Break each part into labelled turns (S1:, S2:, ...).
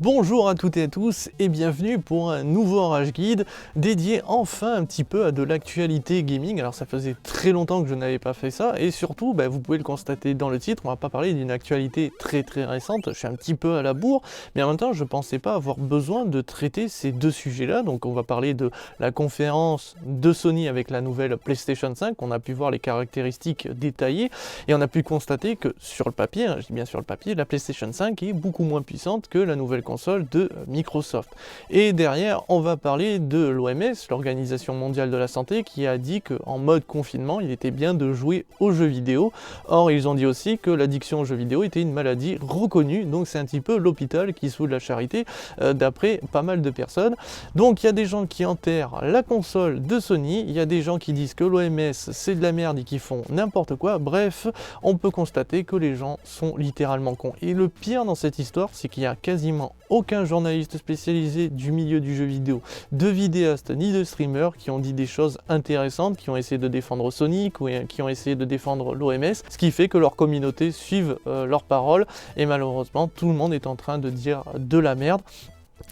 S1: Bonjour à toutes et à tous et bienvenue pour un nouveau Rage Guide dédié enfin un petit peu à de l'actualité gaming. Alors ça faisait très longtemps que je n'avais pas fait ça et surtout vous pouvez le constater dans le titre, on va pas parler d'une actualité très récente, je suis un petit peu à la bourre, mais en même temps je pensais pas avoir besoin de traiter ces deux sujets là. Donc on va parler de la conférence de Sony avec la nouvelle PlayStation 5, on a pu voir les caractéristiques détaillées et on a pu constater que sur le papier, je dis bien sur le papier, la PlayStation 5 est beaucoup moins puissante que la nouvelle console de Microsoft. Et derrière, on va parler de l'OMS, l'Organisation mondiale de la santé, qui a dit qu'en mode confinement, il était bien de jouer aux jeux vidéo. Or, ils ont dit aussi que l'addiction aux jeux vidéo était une maladie reconnue, donc c'est un petit peu l'hôpital qui soude la charité, d'après pas mal de personnes. Donc il y a des gens qui enterrent la console de Sony, il y a des gens qui disent que l'OMS c'est de la merde et qui font n'importe quoi. Bref, on peut constater que les gens sont littéralement cons. Et le pire dans cette histoire, c'est qu'il y a quasiment aucun journaliste spécialisé du milieu du jeu vidéo, de vidéastes ni de streamers qui ont dit des choses intéressantes, qui ont essayé de défendre Sonic ou qui ont essayé de défendre l'OMS, ce qui fait que leur communauté suive leurs paroles et malheureusement tout le monde est en train de dire de la merde.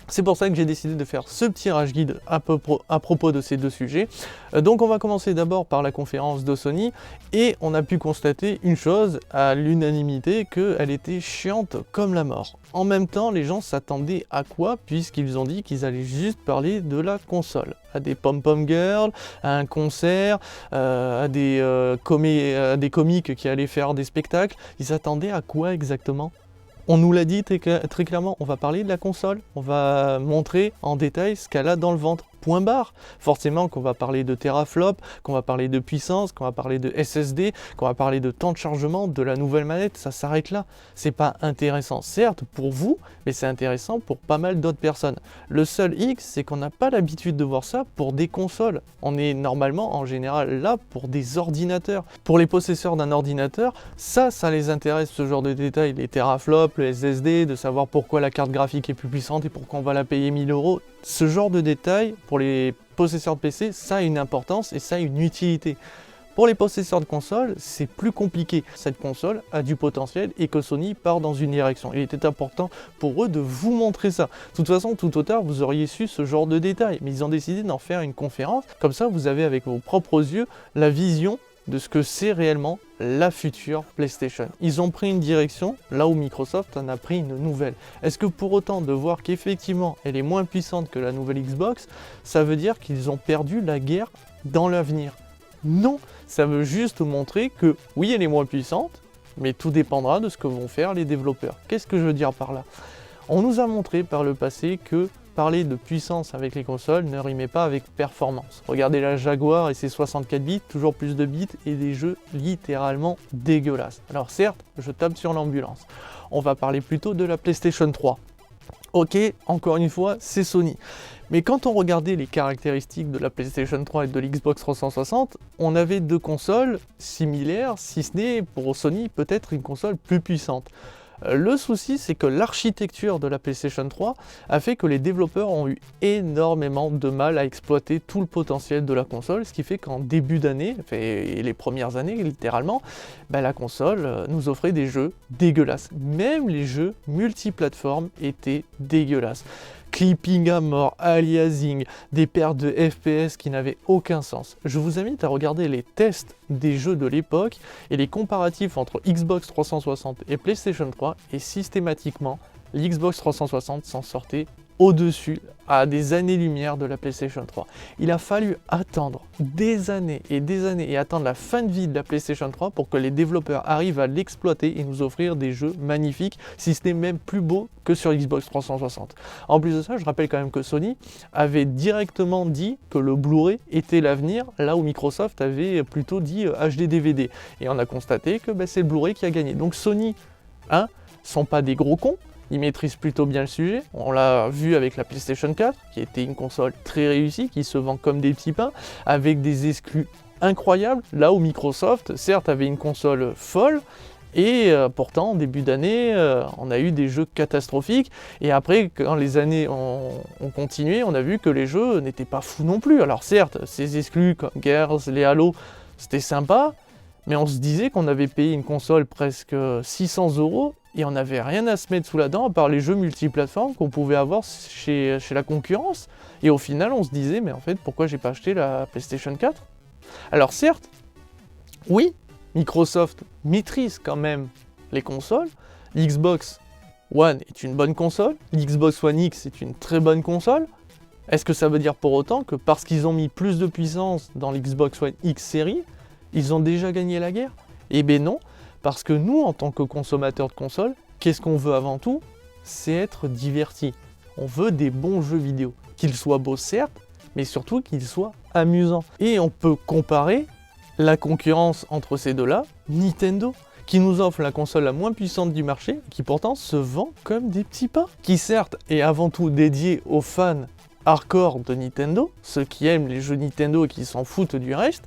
S1: C'est pour ça que j'ai décidé de faire ce petit rage guide à propos de ces deux sujets. Donc on va commencer d'abord par la conférence de Sony et on a pu constater une chose à l'unanimité, qu'elle était chiante comme la mort. En même temps, les gens s'attendaient à quoi puisqu'ils ont dit qu'ils allaient juste parler de la console, à des pom-pom girls, à un concert, à des comiques qui allaient faire des spectacles. Ils s'attendaient à quoi exactement ? On nous l'a dit très clairement, on va parler de la console, on va montrer en détail ce qu'elle a dans le ventre. Point barre. Forcément qu'on va parler de teraflop, qu'on va parler de puissance, qu'on va parler de SSD, qu'on va parler de temps de chargement, de la nouvelle manette, ça s'arrête là. C'est pas intéressant, certes, pour vous, mais c'est intéressant pour pas mal d'autres personnes. Le seul X, c'est qu'on n'a pas l'habitude de voir ça pour des consoles. On est normalement, en général, là pour des ordinateurs. Pour les possesseurs d'un ordinateur, ça les intéresse, ce genre de détails, les teraflops, le SSD, de savoir pourquoi la carte graphique est plus puissante et pourquoi on va la payer 1000 €. Ce genre de détails, pour les possesseurs de PC, ça a une importance et ça a une utilité. Pour les possesseurs de consoles, c'est plus compliqué. Cette console a du potentiel et que Sony part dans une direction. Il était important pour eux de vous montrer ça. De toute façon, tout au tard, vous auriez su ce genre de détails. Mais ils ont décidé d'en faire une conférence. Comme ça, vous avez avec vos propres yeux la vision de ce que c'est réellement la future PlayStation. Ils ont pris une direction là où Microsoft en a pris une nouvelle. Est-ce que pour autant de voir qu'effectivement elle est moins puissante que la nouvelle Xbox, ça veut dire qu'ils ont perdu la guerre dans l'avenir? Non, ça veut juste montrer que oui, elle est moins puissante, mais tout dépendra de ce que vont faire les développeurs. Qu'est-ce que je veux dire par là? On nous a montré par le passé que parler de puissance avec les consoles ne rimait pas avec performance. Regardez la Jaguar et ses 64 bits, toujours plus de bits et des jeux littéralement dégueulasses. Alors certes, je tape sur l'ambulance. On va parler plutôt de la PlayStation 3. Ok, encore une fois, c'est Sony. Mais quand on regardait les caractéristiques de la PlayStation 3 et de l'Xbox 360, on avait deux consoles similaires, si ce n'est pour Sony peut-être une console plus puissante. Le souci, c'est que l'architecture de la PlayStation 3 a fait que les développeurs ont eu énormément de mal à exploiter tout le potentiel de la console, ce qui fait qu'en début d'année, et les premières années littéralement, la console nous offrait des jeux dégueulasses. Même les jeux multiplateformes étaient dégueulasses. Clipping à mort, aliasing, des pertes de FPS qui n'avaient aucun sens. Je vous invite à regarder les tests des jeux de l'époque et les comparatifs entre Xbox 360 et PlayStation 3 et systématiquement, l'Xbox 360 s'en sortait au-dessus, à des années-lumière de la PlayStation 3. Il a fallu attendre des années et attendre la fin de vie de la PlayStation 3 pour que les développeurs arrivent à l'exploiter et nous offrir des jeux magnifiques, si ce n'est même plus beau que sur Xbox 360. En plus de ça, je rappelle quand même que Sony avait directement dit que le Blu-ray était l'avenir, là où Microsoft avait plutôt dit HD DVD. Et on a constaté que c'est le Blu-ray qui a gagné. Donc Sony, sont pas des gros cons, ils maîtrisent plutôt bien le sujet. On l'a vu avec la PlayStation 4, qui était une console très réussie, qui se vend comme des petits pains, avec des exclus incroyables, là où Microsoft, certes, avait une console folle, et pourtant, en début d'année, on a eu des jeux catastrophiques, et après, quand les années ont continué, on a vu que les jeux n'étaient pas fous non plus. Alors certes, ces exclus comme Gears, les Halo, c'était sympa, mais on se disait qu'on avait payé une console presque 600 € et on n'avait rien à se mettre sous la dent à part les jeux multiplateformes qu'on pouvait avoir chez la concurrence. Et au final, on se disait, mais en fait, pourquoi j'ai pas acheté la PlayStation 4 ? Alors certes, oui, Microsoft maîtrise quand même les consoles. L'Xbox One est une bonne console, l'Xbox One X est une très bonne console. Est-ce que ça veut dire pour autant que parce qu'ils ont mis plus de puissance dans l'Xbox One X série, ils ont déjà gagné la guerre ? Eh bien non, parce que nous, en tant que consommateurs de consoles, qu'est-ce qu'on veut avant tout ? C'est être divertis. On veut des bons jeux vidéo. Qu'ils soient beaux certes, mais surtout qu'ils soient amusants. Et on peut comparer la concurrence entre ces deux-là, Nintendo, qui nous offre la console la moins puissante du marché, qui pourtant se vend comme des petits pains. Qui certes est avant tout dédié aux fans hardcore de Nintendo, ceux qui aiment les jeux Nintendo et qui s'en foutent du reste,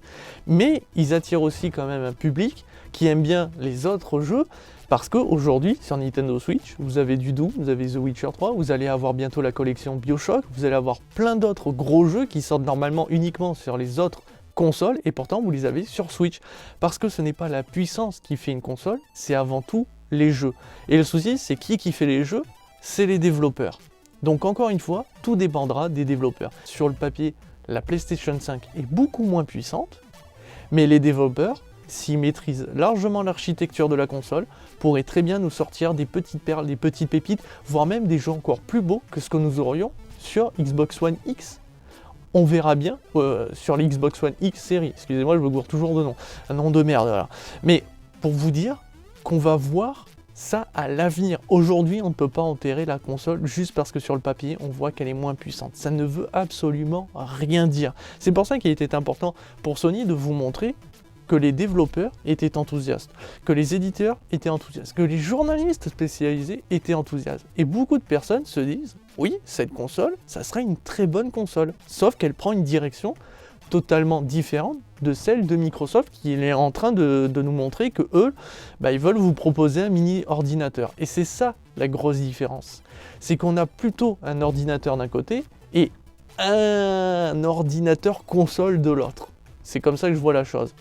S1: mais ils attirent aussi quand même un public qui aime bien les autres jeux, parce qu'aujourd'hui, sur Nintendo Switch, vous avez du Doom, vous avez The Witcher 3, vous allez avoir bientôt la collection BioShock, vous allez avoir plein d'autres gros jeux qui sortent normalement uniquement sur les autres consoles, et pourtant vous les avez sur Switch. Parce que ce n'est pas la puissance qui fait une console, c'est avant tout les jeux. Et le souci, c'est qui fait les jeux ? C'est les développeurs. Donc encore une fois, tout dépendra des développeurs. Sur le papier, la PlayStation 5 est beaucoup moins puissante, mais les développeurs, s'ils maîtrisent largement l'architecture de la console, pourraient très bien nous sortir des petites perles, des petites pépites, voire même des jeux encore plus beaux que ce que nous aurions sur Xbox One X. On verra bien sur l'Xbox One X série. Excusez-moi, je me gourre toujours de nom. Un nom de merde, voilà. Mais pour vous dire qu'on va voir ça à l'avenir. Aujourd'hui, on ne peut pas enterrer la console juste parce que sur le papier, on voit qu'elle est moins puissante. Ça ne veut absolument rien dire. C'est pour ça qu'il était important pour Sony de vous montrer que les développeurs étaient enthousiastes, que les éditeurs étaient enthousiastes, que les journalistes spécialisés étaient enthousiastes. Et beaucoup de personnes se disent, oui, cette console, ça serait une très bonne console, sauf qu'elle prend une direction totalement différente de celle de Microsoft qui est en train de nous montrer que eux, ils veulent vous proposer un mini ordinateur. Et c'est ça la grosse différence. C'est qu'on a plutôt un ordinateur d'un côté et un ordinateur console de l'autre. C'est comme ça que je vois la chose.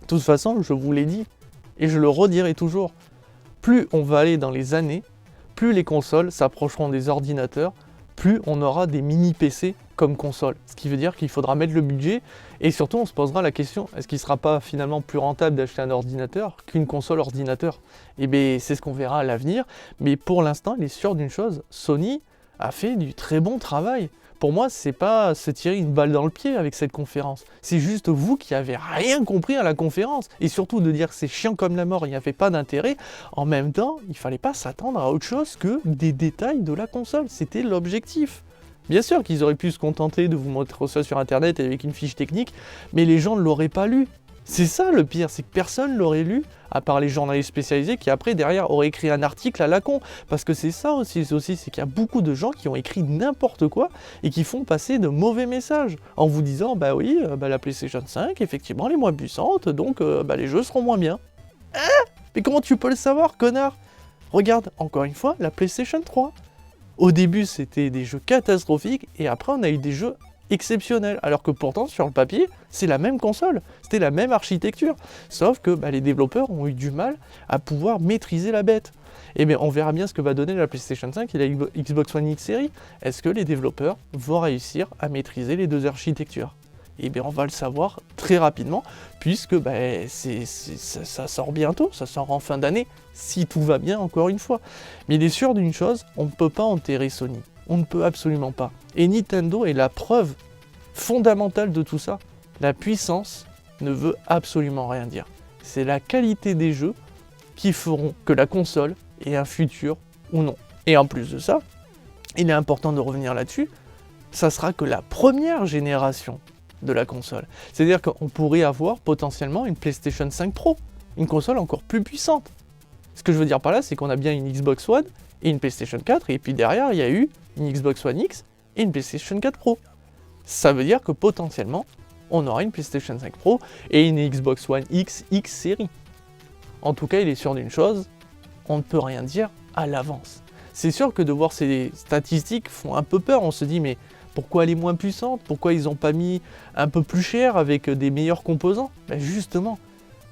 S1: De toute façon, je vous l'ai dit, et je le redirai toujours, plus on va aller dans les années, plus les consoles s'approcheront des ordinateurs, plus on aura des mini-PC comme console. Ce qui veut dire qu'il faudra mettre le budget, et surtout on se posera la question, est-ce qu'il ne sera pas finalement plus rentable d'acheter un ordinateur qu'une console ordinateur ? Eh bien, c'est ce qu'on verra à l'avenir, mais pour l'instant, il est sûr d'une chose, Sony a fait du très bon travail. Pour moi, c'est pas se tirer une balle dans le pied avec cette conférence. C'est juste vous qui avez rien compris à la conférence. Et surtout de dire que c'est chiant comme la mort, il n'y avait pas d'intérêt. En même temps, il fallait pas s'attendre à autre chose que des détails de la console. C'était l'objectif. Bien sûr qu'ils auraient pu se contenter de vous montrer ça sur internet avec une fiche technique, mais les gens ne l'auraient pas lu. C'est ça le pire, c'est que personne ne l'aurait lu, à part les journalistes spécialisés qui après derrière auraient écrit un article à la con. Parce que c'est ça aussi, c'est qu'il y a beaucoup de gens qui ont écrit n'importe quoi et qui font passer de mauvais messages en vous disant bah oui, la PlayStation 5 effectivement elle est moins puissante, donc les jeux seront moins bien. Hein ? Mais comment tu peux le savoir, connard ? Regarde, encore une fois, la PlayStation 3. Au début c'était des jeux catastrophiques et après on a eu des jeux exceptionnel, alors que pourtant sur le papier c'est la même console, c'était la même architecture, sauf que les développeurs ont eu du mal à pouvoir maîtriser la bête. Et bien on verra bien ce que va donner la PlayStation 5 et la Xbox One X série. Est-ce que les développeurs vont réussir à maîtriser les deux architectures ? Et bien on va le savoir très rapidement, puisque ça sort bientôt, ça sort en fin d'année, si tout va bien encore une fois. Mais il est sûr d'une chose, on ne peut pas enterrer Sony. On ne peut absolument pas. Et Nintendo est la preuve fondamentale de tout ça. La puissance ne veut absolument rien dire. C'est la qualité des jeux qui feront que la console ait un futur ou non. Et en plus de ça, il est important de revenir là-dessus, ça sera que la première génération de la console. C'est-à-dire qu'on pourrait avoir potentiellement une PlayStation 5 Pro, une console encore plus puissante. Ce que je veux dire par là, c'est qu'on a bien une Xbox One et une PlayStation 4, et puis derrière, il y a eu une Xbox One X et une PlayStation 4 Pro. Ça veut dire que potentiellement, on aura une PlayStation 5 Pro et une Xbox One X série. En tout cas, il est sûr d'une chose, on ne peut rien dire à l'avance. C'est sûr que de voir ces statistiques font un peu peur, on se dit mais pourquoi elle est moins puissante ? Pourquoi ils n'ont pas mis un peu plus cher avec des meilleurs composants ? Justement,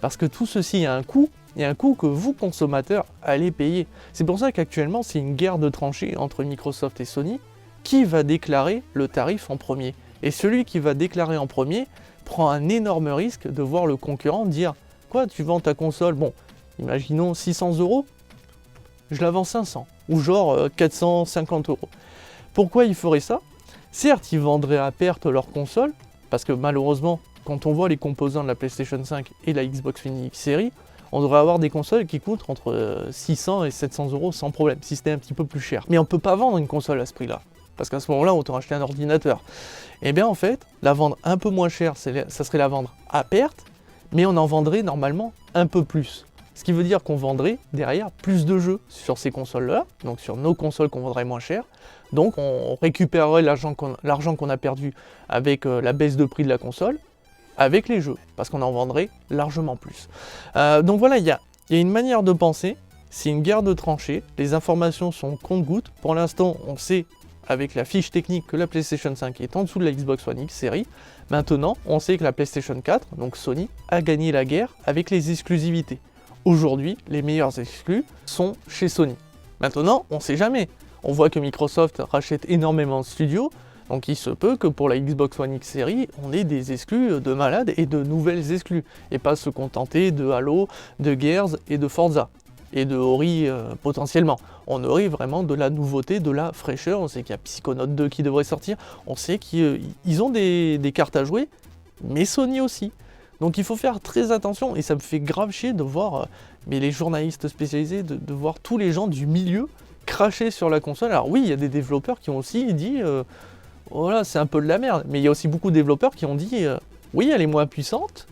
S1: parce que tout ceci a un coût il y a un coût que vous, consommateurs, allez payer. C'est pour ça qu'actuellement, c'est une guerre de tranchées entre Microsoft et Sony. Qui va déclarer le tarif en premier? Et celui qui va déclarer en premier prend un énorme risque de voir le concurrent dire « Quoi, tu vends ta console? Bon, imaginons 600 €, je la vends 500. » Ou genre 450 €. Pourquoi ils feraient ça? Certes, ils vendraient à perte leur console, parce que malheureusement, quand on voit les composants de la PlayStation 5 et la Xbox One X Series, on devrait avoir des consoles qui coûtent entre 600 et 700 € sans problème, si c'était un petit peu plus cher. Mais on ne peut pas vendre une console à ce prix-là, parce qu'à ce moment-là, on t'aurait acheté un ordinateur. Et bien en fait, la vendre un peu moins cher, ça serait la vendre à perte, mais on en vendrait normalement un peu plus. Ce qui veut dire qu'on vendrait derrière plus de jeux sur ces consoles-là, donc sur nos consoles qu'on vendrait moins cher. Donc on récupérerait l'argent qu'on a perdu avec la baisse de prix de la console, avec les jeux, parce qu'on en vendrait largement plus. Donc voilà, il y a une manière de penser, c'est une guerre de tranchées, les informations sont compte-gouttes. Pour l'instant, on sait avec la fiche technique que la PlayStation 5 est en dessous de la Xbox One X Series. Maintenant, on sait que la PlayStation 4, donc Sony, a gagné la guerre avec les exclusivités. Aujourd'hui, les meilleurs exclus sont chez Sony. Maintenant, on ne sait jamais. On voit que Microsoft rachète énormément de studios, donc il se peut que pour la Xbox One X Series, on ait des exclus de malades et de nouvelles exclus, et pas se contenter de Halo, de Gears et de Forza, et de Ori potentiellement. On aurait vraiment de la nouveauté, de la fraîcheur. On sait qu'il y a Psychonauts 2 qui devrait sortir, on sait qu'ils ont des cartes à jouer, mais Sony aussi. Donc il faut faire très attention, et ça me fait grave chier de voir mais les journalistes spécialisés, de voir tous les gens du milieu cracher sur la console. Alors oui, il y a des développeurs qui ont aussi dit voilà, c'est un peu de la merde, mais il y a aussi beaucoup de développeurs qui ont dit oui, elle est moins puissante,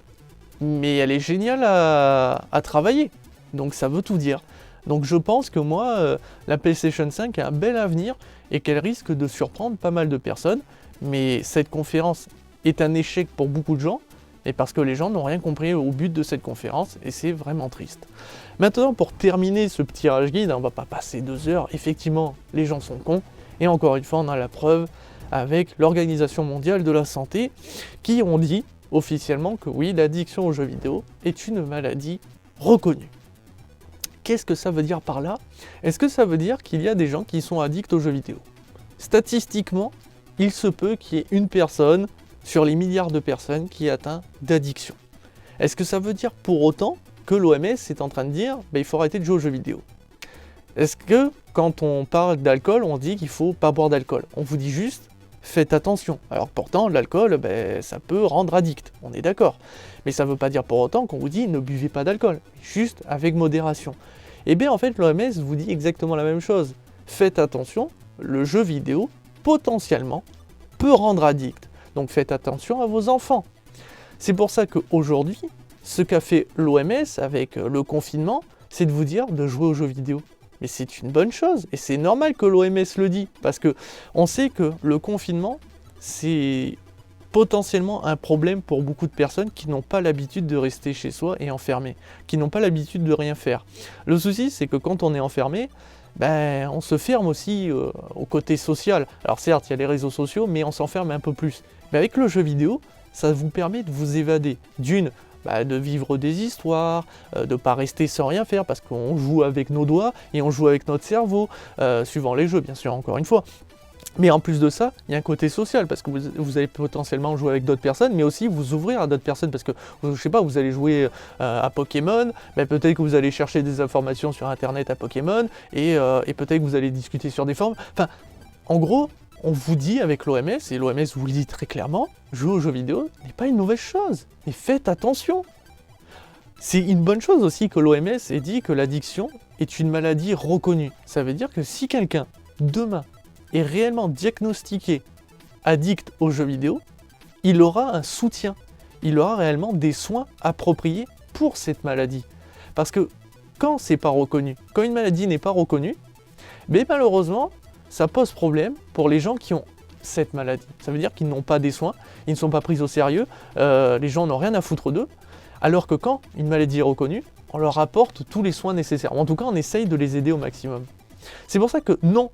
S1: mais elle est géniale à travailler. Donc ça veut tout dire. Donc je pense que moi, la PlayStation 5 a un bel avenir et qu'elle risque de surprendre pas mal de personnes, mais cette conférence est un échec pour beaucoup de gens, et parce que les gens n'ont rien compris au but de cette conférence, et c'est vraiment triste. Maintenant, pour terminer ce petit rage guide, on va pas passer 2 heures, effectivement, les gens sont cons, et encore une fois, on a la preuve avec l'Organisation mondiale de la santé, qui ont dit officiellement que oui, l'addiction aux jeux vidéo est une maladie reconnue. Qu'est-ce que ça veut dire par là? Est-ce que ça veut dire qu'il y a des gens qui sont addicts aux jeux vidéo? Statistiquement, il se peut qu'il y ait une personne sur les milliards de personnes qui est atteinte d'addiction. Est-ce que ça veut dire pour autant que l'OMS est en train de dire il faut arrêter de jouer aux jeux vidéo? Est-ce que quand on parle d'alcool, on dit qu'il ne faut pas boire d'alcool? On vous dit juste faites attention. Alors pourtant, l'alcool, ça peut rendre addict, on est d'accord. Mais ça ne veut pas dire pour autant qu'on vous dit ne buvez pas d'alcool, juste avec modération. Et bien en fait, l'OMS vous dit exactement la même chose. Faites attention, le jeu vidéo, potentiellement, peut rendre addict. Donc faites attention à vos enfants. C'est pour ça qu'aujourd'hui, ce qu'a fait l'OMS avec le confinement, c'est de vous dire de jouer aux jeux vidéo. Mais c'est une bonne chose, et c'est normal que l'OMS le dit, parce que on sait que le confinement, c'est potentiellement un problème pour beaucoup de personnes qui n'ont pas l'habitude de rester chez soi et enfermés, qui n'ont pas l'habitude de rien faire. Le souci, c'est que quand on est enfermé, on se ferme aussi au côté social. Alors certes, il y a les réseaux sociaux, mais on s'enferme un peu plus. Mais avec le jeu vidéo, ça vous permet de vous évader. D'une, de vivre des histoires, de ne pas rester sans rien faire, parce qu'on joue avec nos doigts et on joue avec notre cerveau, suivant les jeux bien sûr, encore une fois. Mais en plus de ça, il y a un côté social, parce que vous allez potentiellement jouer avec d'autres personnes, mais aussi vous ouvrir à d'autres personnes, parce que, je sais pas, vous allez jouer à Pokémon, peut-être que vous allez chercher des informations sur Internet à Pokémon, et peut-être que vous allez discuter sur des forums. Enfin, en gros, on vous dit avec l'OMS, et l'OMS vous le dit très clairement, jouer aux jeux vidéo n'est pas une mauvaise chose, et faites attention. C'est une bonne chose aussi que l'OMS ait dit que l'addiction est une maladie reconnue. Ça veut dire que si quelqu'un, demain, est réellement diagnostiqué addict aux jeux vidéo, il aura un soutien, il aura réellement des soins appropriés pour cette maladie. Parce que quand c'est pas reconnu, quand une maladie n'est pas reconnue, malheureusement, ça pose problème pour les gens qui ont cette maladie. Ça veut dire qu'ils n'ont pas des soins, ils ne sont pas pris au sérieux, les gens n'ont rien à foutre d'eux, alors que quand une maladie est reconnue, on leur apporte tous les soins nécessaires. En tout cas, on essaye de les aider au maximum. C'est pour ça que non,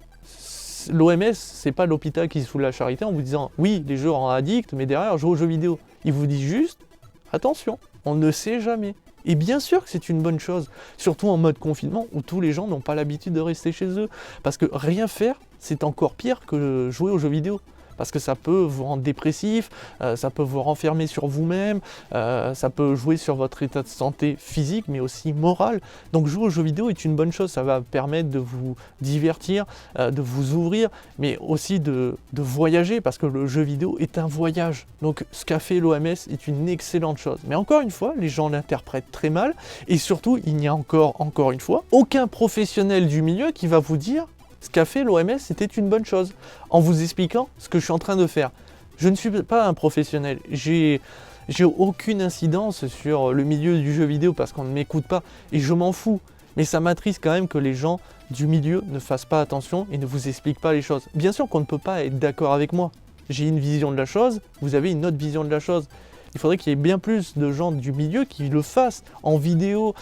S1: l'OMS, c'est pas l'hôpital qui se fout de la charité en vous disant oui, les jeux rendent addicts, mais derrière, jouez aux jeux vidéo. Il vous dit juste attention, on ne sait jamais. Et bien sûr que c'est une bonne chose, surtout en mode confinement où tous les gens n'ont pas l'habitude de rester chez eux. Parce que rien faire, c'est encore pire que jouer aux jeux vidéo. Parce que ça peut vous rendre dépressif, ça peut vous renfermer sur vous-même, ça peut jouer sur votre état de santé physique, mais aussi moral. Donc jouer aux jeux vidéo est une bonne chose, ça va permettre de vous divertir, de vous ouvrir, mais aussi de voyager, parce que le jeu vidéo est un voyage. Donc ce qu'a fait l'OMS est une excellente chose. Mais encore une fois, les gens l'interprètent très mal, et surtout, il n'y a encore une fois, aucun professionnel du milieu qui va vous dire ce qu'a fait l'OMS, c'était une bonne chose, en vous expliquant ce que je suis en train de faire. Je ne suis pas un professionnel, j'ai aucune incidence sur le milieu du jeu vidéo parce qu'on ne m'écoute pas, et je m'en fous. Mais ça m'attriste quand même que les gens du milieu ne fassent pas attention et ne vous expliquent pas les choses. Bien sûr qu'on ne peut pas être d'accord avec moi. J'ai une vision de la chose, vous avez une autre vision de la chose. Il faudrait qu'il y ait bien plus de gens du milieu qui le fassent en vidéo,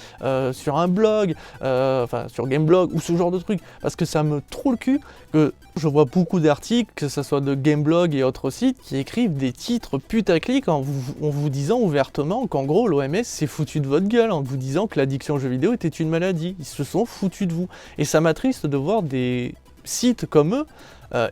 S1: sur un blog, sur Gameblog ou ce genre de trucs. Parce que ça me trouve le cul que je vois beaucoup d'articles, que ce soit de Gameblog et autres sites, qui écrivent des titres putaclic en vous disant ouvertement qu'en gros l'OMS s'est foutu de votre gueule, en vous disant que l'addiction aux jeux vidéo était une maladie. Ils se sont foutus de vous. Et ça m'attriste de voir des sites comme eux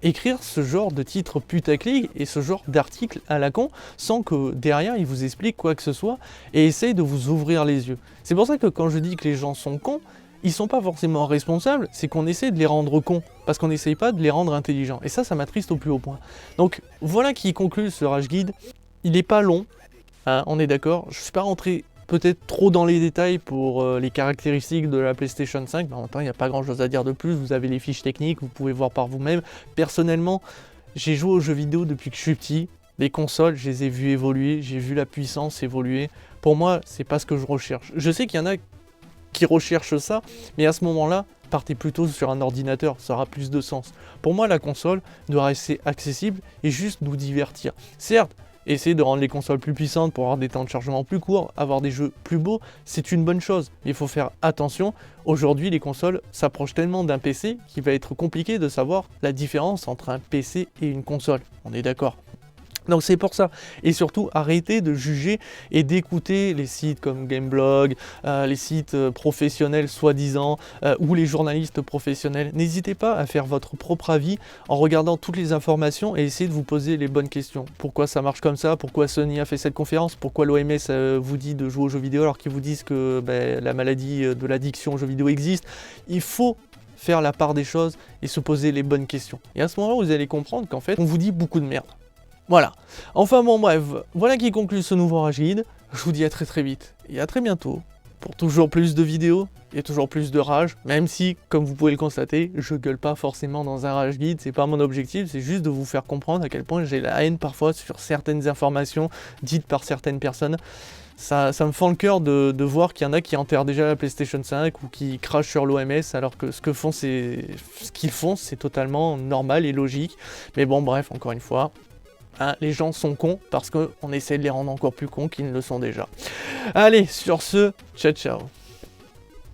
S1: écrire ce genre de titre putaclic et ce genre d'article à la con sans que derrière ils vous expliquent quoi que ce soit et essayent de vous ouvrir les yeux. C'est pour ça que quand je dis que les gens sont cons, ils sont pas forcément responsables, c'est qu'on essaie de les rendre cons parce qu'on n'essaye pas de les rendre intelligents. Et ça m'attriste au plus haut point. Donc voilà qui conclut ce Rage Guide. Il n'est pas long, hein, on est d'accord. Je suis pas rentré peut-être trop dans les détails pour les caractéristiques de la PlayStation 5, mais en même temps il n'y a pas grand chose à dire de plus, vous avez les fiches techniques, vous pouvez voir par vous-même. Personnellement, j'ai joué aux jeux vidéo depuis que je suis petit, les consoles, je les ai vues évoluer, j'ai vu la puissance évoluer. Pour moi, c'est pas ce que je recherche. Je sais qu'il y en a qui recherchent ça, mais à ce moment-là, partez plutôt sur un ordinateur, ça aura plus de sens. Pour moi, la console doit rester accessible et juste nous divertir. Certes, essayer de rendre les consoles plus puissantes pour avoir des temps de chargement plus courts, avoir des jeux plus beaux, c'est une bonne chose. Mais il faut faire attention, aujourd'hui les consoles s'approchent tellement d'un PC qu'il va être compliqué de savoir la différence entre un PC et une console. On est d'accord ? Donc c'est pour ça, et surtout arrêtez de juger et d'écouter les sites comme Gameblog, les sites professionnels soi-disant, ou les journalistes professionnels. N'hésitez pas à faire votre propre avis en regardant toutes les informations et essayez de vous poser les bonnes questions. Pourquoi ça marche comme ça? Pourquoi Sony a fait cette conférence? Pourquoi l'OMS vous dit de jouer aux jeux vidéo alors qu'ils vous disent que la maladie de l'addiction aux jeux vidéo existe? Il faut faire la part des choses et se poser les bonnes questions. Et à ce moment-là, vous allez comprendre qu'en fait, on vous dit beaucoup de merde. Voilà. Enfin bon bref, voilà qui conclut ce nouveau Rage Guide. Je vous dis à très très vite et à très bientôt pour toujours plus de vidéos et toujours plus de rage, même si, comme vous pouvez le constater, je gueule pas forcément dans un Rage Guide, c'est pas mon objectif, c'est juste de vous faire comprendre à quel point j'ai la haine parfois sur certaines informations dites par certaines personnes. Ça me fend le cœur de voir qu'il y en a qui enterrent déjà la PlayStation 5 ou qui crachent sur l'OMS alors que ce qu'ils font c'est totalement normal et logique. Mais bon bref, encore une fois, hein, les gens sont cons parce qu'on essaie de les rendre encore plus cons qu'ils ne le sont déjà. Allez, sur ce, ciao ciao.